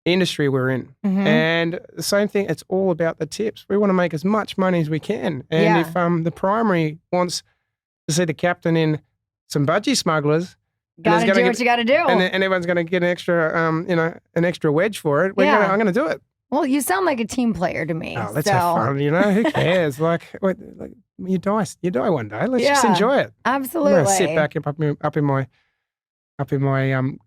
industry we're in. And the same thing, it's all about the tips. We want to make as much money as we can. And if the primary wants to see the captain in some budgie smugglers, gotta do what you gotta do, and everyone's gonna get an extra wedge for it. I'm gonna do it. Well, you sound like a team player to me. Oh, let's have fun. Who cares? You die one day. Let's just enjoy it. Absolutely. Sit back up in my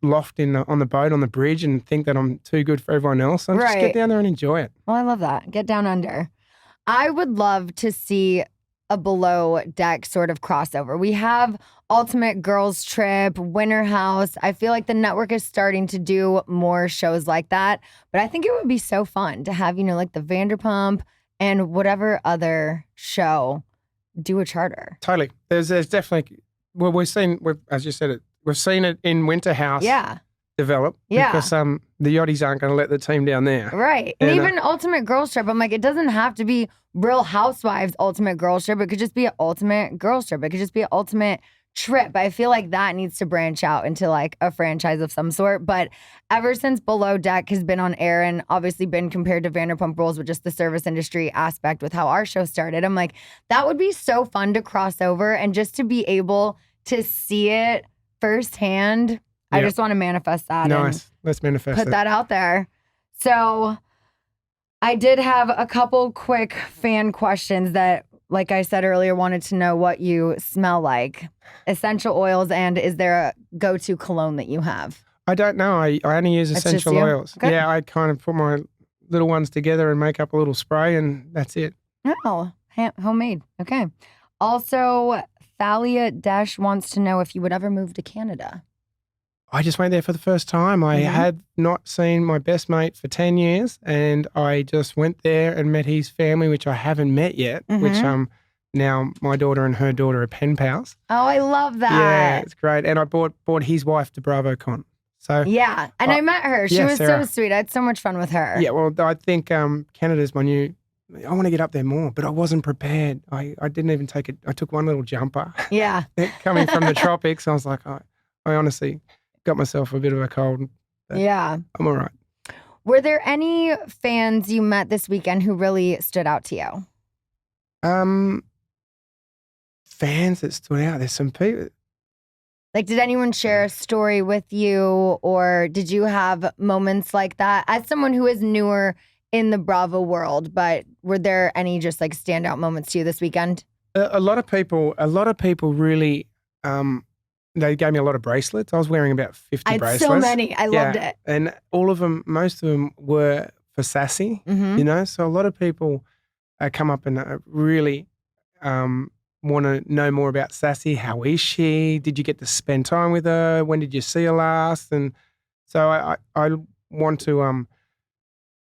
loft on the boat on the bridge and think that I'm too good for everyone else. And just get down there and enjoy it. Well, I love that. Get down under. I would love to see a below deck sort of crossover. We have Ultimate Girls Trip, Winter House. I feel like the network is starting to do more shows like that. But I think it would be so fun to have, like the Vanderpump and whatever other show do a charter. Totally. There's definitely, well, as you said, we've seen it in Winter House. Yeah. Develop. Yeah. Because the Yachties aren't going to let the team down there. Right. And even Ultimate Girls Trip, I'm like, it doesn't have to be Real Housewives Ultimate Girls Trip. It could just be an Ultimate Girls Trip. It could just be an Ultimate Trip. I feel like that needs to branch out into like a franchise of some sort. But ever since Below Deck has been on air and obviously been compared to Vanderpump Rules with just the service industry aspect with how our show started, I'm like, that would be so fun to cross over and just to be able to see it firsthand. I just want to manifest that. Nice. Let's manifest put that out there. So I did have a couple quick fan questions that, like I said earlier, wanted to know what you smell like. Essential oils, and is there a go-to cologne that you have? I don't know. I only use essential oils. Good. Yeah, I kind of put my little ones together and make up a little spray, and that's it. Oh, homemade. Okay. Also, Thalia Dash wants to know if you would ever move to Canada. I just went there for the first time. I had not seen my best mate for 10 years, and I just went there and met his family, which I haven't met yet, which now my daughter and her daughter are pen pals. Oh, I love that. Yeah, it's great. And I brought his wife to BravoCon. So yeah, and I met her. She was Sarah. so sweet. I had so much fun with her. Yeah, well, I think Canada's my new... I want to get up there more, but I wasn't prepared. I didn't even take it. I took one little jumper. Yeah. Coming from the tropics, I was like, I honestly... got myself a bit of a cold. Yeah. I'm all right. Were there any fans you met this weekend who really stood out to you? Fans that stood out. There's some people. Like, did anyone share a story with you, or did you have moments like that? As someone who is newer in the Bravo world, but were there any just like standout moments to you this weekend? A lot of people really, they gave me a lot of bracelets. I was wearing about 50 bracelets. So many. I loved it. And most of them were for Sassy, So a lot of people come up and really want to know more about Sassy. How is she? Did you get to spend time with her? When did you see her last? And so I want to,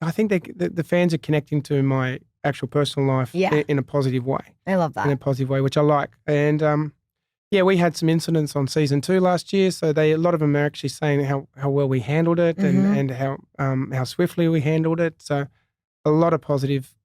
I think the fans are connecting to my actual personal life in a positive way. I love that. In a positive way, which I like. And yeah, we had some incidents on season 2 last year, so a lot of them are actually saying how well we handled it and how swiftly we handled it. So a lot of positive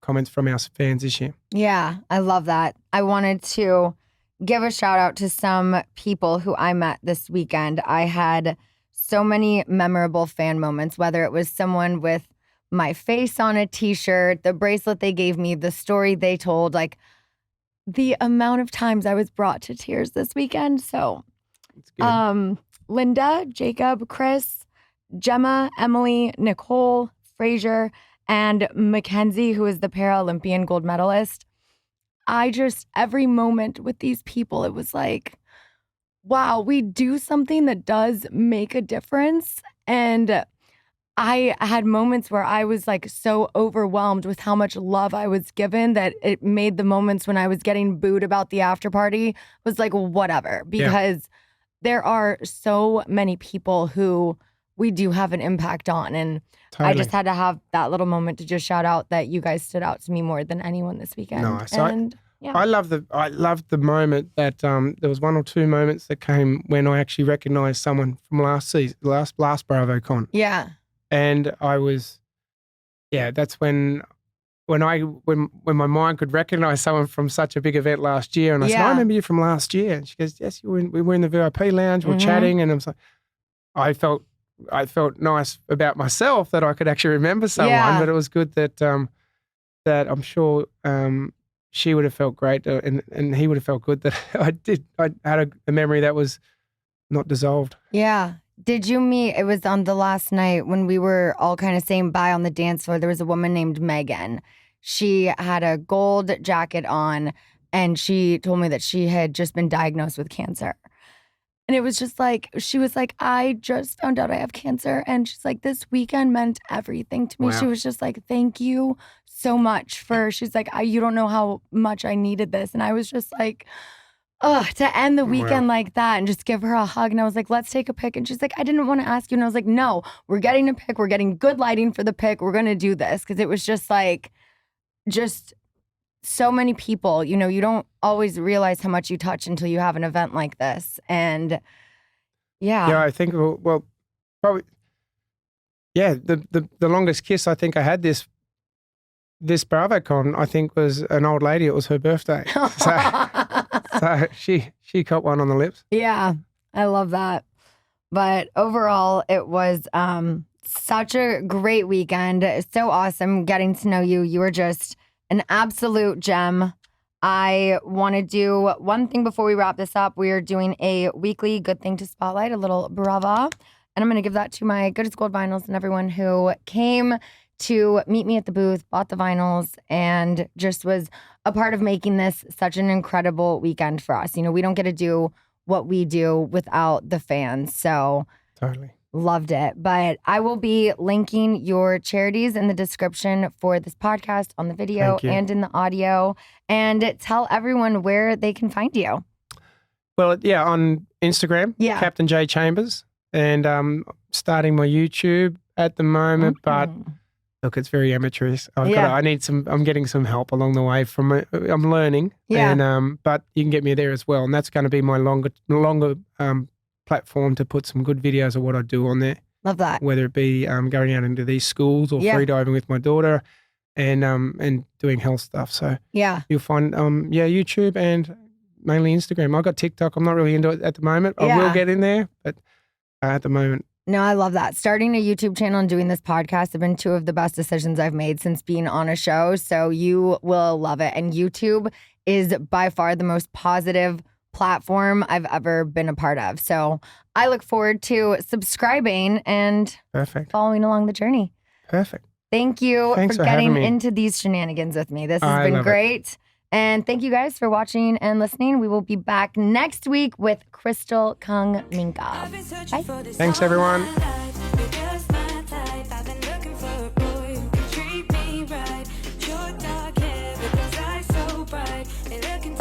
comments from our fans this year. Yeah, I love that. I wanted to give a shout out to some people who I met this weekend. I had so many memorable fan moments, whether it was someone with my face on a t-shirt, the bracelet they gave me, the story they told, like the amount of times I was brought to tears this weekend. So, Linda, Jacob, Chris, Gemma, Emily, Nicole, Frazier, and Mackenzie, who is the Paralympian gold medalist. Every moment with these people, it was like, wow, we do something that does make a difference. And I had moments where I was like so overwhelmed with how much love I was given that it made the moments when I was getting booed about the after party was like, whatever, because there are so many people who we do have an impact on. And I just had to have that little moment to just shout out that you guys stood out to me more than anyone this weekend. Nice. And I loved the moment that there was one or two moments that came when I actually recognized someone from last season, last BravoCon. Yeah. And I was, that's when my mind could recognize someone from such a big event last year. And I said, I remember you from last year. And she goes, yes, we were in the VIP lounge, we were chatting. And I was like, I felt nice about myself that I could actually remember someone, but it was good that that I'm sure she would have felt great and he would have felt good that I had a memory that was not dissolved. Yeah. Did you meet, it was on the last night when we were all kind of saying bye on the dance floor, there was a woman named Megan. She had a gold jacket on and she told me that she had just been diagnosed with cancer. And it was just like, she was like, I just found out I have cancer. And she's like, this weekend meant everything to me. Wow. She was just like, thank you so much for, she's like, you don't know how much I needed this. And I was just like, ugh, to end the weekend like that and just give her a hug. And I was like, let's take a pic. And she's like, I didn't want to ask you. And I was like, no, we're getting a pic. We're getting good lighting for the pic. We're going to do this. Because it was just like, just so many people, you know, you don't always realize how much you touch until you have an event like this. And Yeah, I think, well, probably, yeah, the longest kiss I think I had this BravoCon, I think, was an old lady. It was her birthday. So she caught one on the lips. Yeah, I love that. But overall, it was such a great weekend. So awesome getting to know you. You were just an absolute gem. I want to do one thing before we wrap this up. We are doing a weekly good thing to spotlight, a little brava. And I'm going to give that to my Good as Gold vinyls and everyone who came to meet me at the booth, bought the vinyls, and just was a part of making this such an incredible weekend for us. You know, we don't get to do what we do without the fans. So totally loved it. But I will be linking your charities in the description for this podcast, on the video and in the audio. And tell everyone where they can find you. Well, yeah, on Instagram, Captain J Chambers, and starting my YouTube at the moment, but look, it's very amateurish. I'm getting some help along the way I'm learning. Yeah. And but you can get me there as well. And that's going to be my longer platform to put some good videos of what I do on there. Love that. Whether it be going out into these schools or free diving with my daughter and doing health stuff. So you'll find YouTube and mainly Instagram. I've got TikTok. I'm not really into it at the moment. I will get in there, but at the moment. No, I love that. Starting a YouTube channel and doing this podcast have been two of the best decisions I've made since being on a show. So you will love it. And YouTube is by far the most positive platform I've ever been a part of. So I look forward to subscribing and following along the journey. Perfect. Thank you Thanks for for getting having me. into these shenanigans with me. This has been great. And thank you guys for watching and listening. We will be back next week with Crystal Kung Minka. Bye. Thanks, everyone. Treat me right. Your dark hair, because I so bright. And looking